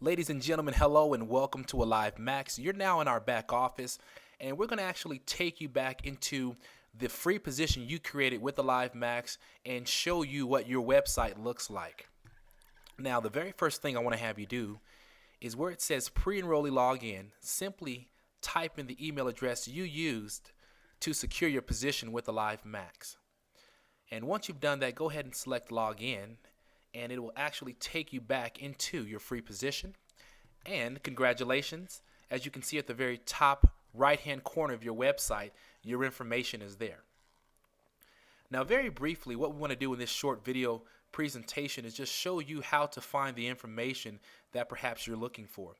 Ladies and gentlemen, hello and welcome to AliveMax. You're now in our back office, and we're going to actually take you back into the free position you created with AliveMax and show you what your website looks like. Now, the very first thing I want to have you do is where it says pre-enrollee login, simply type in the email address you used to secure your position with AliveMax. And once you've done that, go ahead and select login, and it will actually take you back into your free position. And congratulations, as you can see at the very top right hand corner of your website, your information is there. Now, very briefly, what we want to do in this short video presentation is just show you how to find the information that perhaps you're looking for.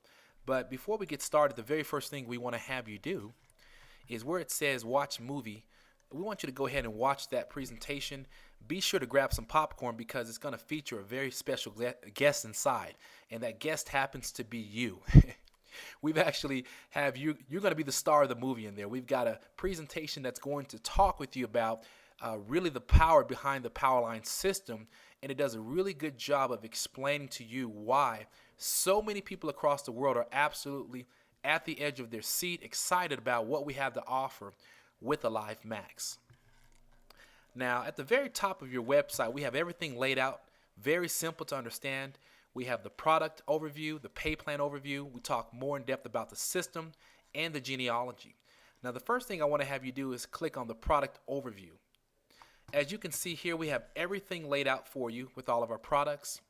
But before we get started, the very first thing we want to have you do is where it says watch movie. We want you to go ahead and watch that presentation. Be sure to grab some popcorn because it's going to feature a very special guest inside, and that guest happens to be you. We've actually have you're going to be the star of the movie in there. We've got a presentation that's going to talk with you about really the power behind the Powerline system, and it does a really good job of explaining to you why so many people across the world are absolutely at the edge of their seat, excited about what we have to offer with AliveMax. Now, at the very top of your website, we have everything laid out, very simple to understand. We have the product overview, the pay plan overview. We talk more in depth about the system and the genealogy. Now, the first thing I want to have you do is click on the product overview. As you can see here, we have everything laid out for you with all of our products.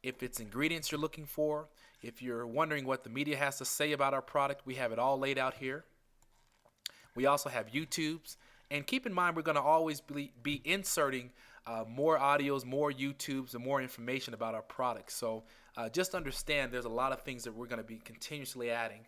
If it's ingredients you're looking for, if you're wondering what the media has to say about our product, we have it all laid out here. We also have YouTubes, and keep in mind we're going to always be inserting more audios, more YouTubes, and more information about our products. So just understand there's a lot of things that we're going to be continuously adding.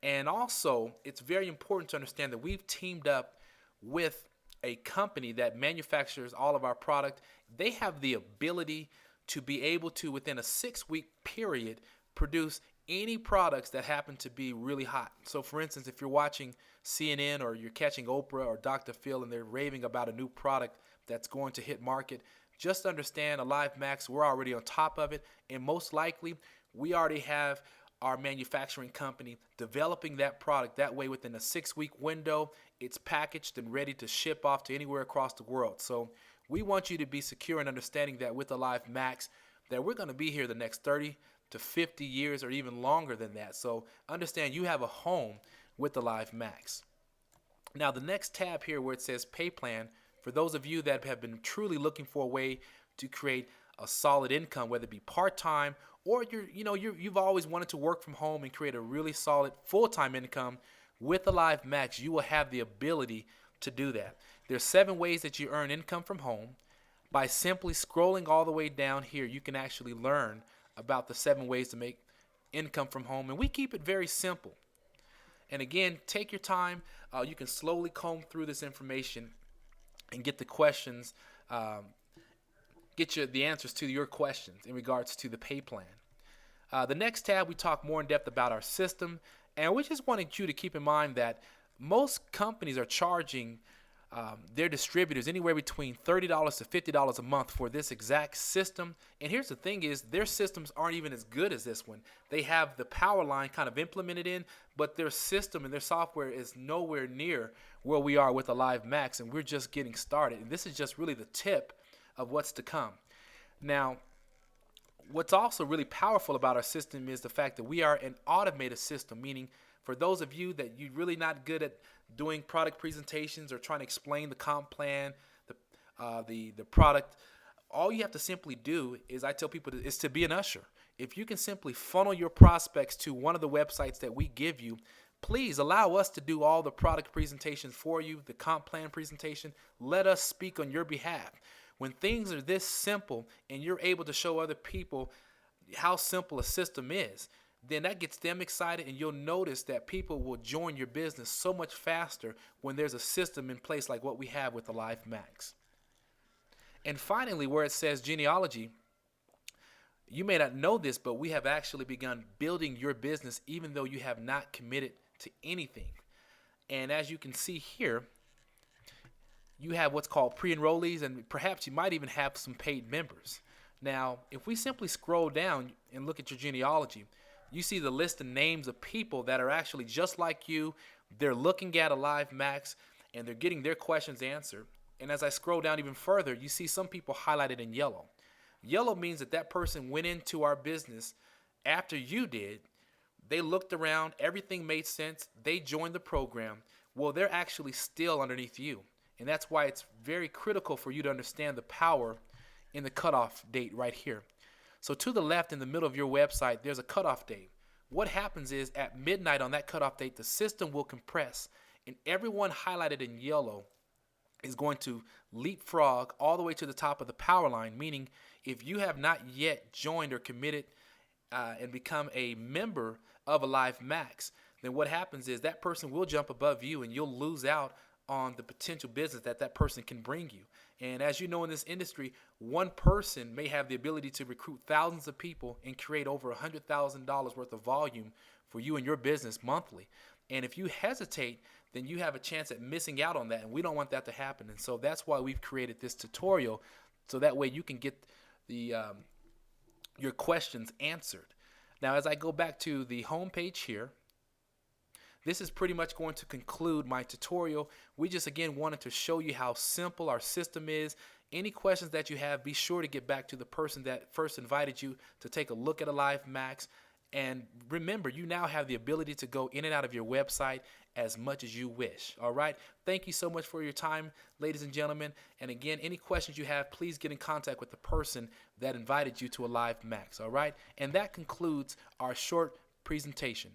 And also, it's very important to understand that we've teamed up with a company that manufactures all of our product. They have the ability to be able to, within a 6-week period, produce any products that happen to be really hot. So for instance, if you're watching CNN or you're catching Oprah or Dr. Phil and they're raving about a new product that's going to hit market, just understand AliveMax, we're already on top of it, and most likely we already have our manufacturing company developing that product. That way within a 6-week window, it's packaged and ready to ship off to anywhere across the world. So we want you to be secure in understanding that with AliveMax, that we're going to be here the next 30 to 50 years or even longer than that. So understand you have a home with AliveMax. Now the next tab here where it says pay plan, for those of you that have been truly looking for a way to create a solid income, whether it be part-time or you've always wanted to work from home and create a really solid full-time income, with AliveMax you will have the ability to do that. There's 7 ways that you earn income from home. By simply scrolling all the way down here, you can actually learn about the 7 ways to make income from home, and we keep it very simple. And again, take your time. You can slowly comb through this information and get the questions, the answers to your questions in regards to the pay plan. The next tab, we talk more in depth about our system, and we just wanted you to keep in mind that most companies are charging their distributors anywhere between $30 to $50 a month for this exact system. And here's the thing is, their systems aren't even as good as this one. They have the Powerline kind of implemented in, but their system and their software is nowhere near where we are with AliveMax, and we're just getting started. And this is just really the tip of what's to come. Now, what's also really powerful about our system is the fact that we are an automated system, meaning for those of you that you're really not good at doing product presentations or trying to explain the comp plan, the product, all you have to simply do is, I tell people, is to be an usher. If you can simply funnel your prospects to one of the websites that we give you, please allow us to do all the product presentations for you, the comp plan presentation. Let us speak on your behalf. When things are this simple and you're able to show other people how simple a system is, then that gets them excited, and you'll notice that people will join your business so much faster when there's a system in place like what we have with AliveMax. And finally, where it says genealogy, you may not know this, but we have actually begun building your business even though you have not committed to anything. And as you can see here, you have what's called pre-enrollees, and perhaps you might even have some paid members. Now, if we simply scroll down and look at your genealogy, you see the list of names of people that are actually just like you. They're looking at AliveMax and they're getting their questions answered. And as I scroll down even further, you see some people highlighted in yellow. Yellow means that that person went into our business after you did. They looked around, everything made sense, they joined the program. Well, they're actually still underneath you. And that's why it's very critical for you to understand the power in the cutoff date right here. So to the left in the middle of your website, there's a cutoff date. What happens is at midnight on that cutoff date, the system will compress, and everyone highlighted in yellow is going to leapfrog all the way to the top of the power line, meaning if you have not yet joined or committed and become a member of AliveMax, then what happens is that person will jump above you and you'll lose out on the potential business that that person can bring you. And as you know, in this industry, one person may have the ability to recruit thousands of people and create over $100,000 worth of volume for you and your business monthly. And if you hesitate, then you have a chance at missing out on that, and we don't want that to happen. And so that's why we've created this tutorial, so that way you can get the your questions answered. Now, as I go back to the home page here, this is pretty much going to conclude my tutorial. We just again wanted to show you how simple our system is. Any questions that you have, be sure to get back to the person that first invited you to take a look at AliveMax. And remember, you now have the ability to go in and out of your website as much as you wish. All right. Thank you so much for your time, ladies and gentlemen. And again, any questions you have, please get in contact with the person that invited you to AliveMax. All right. And that concludes our short presentation.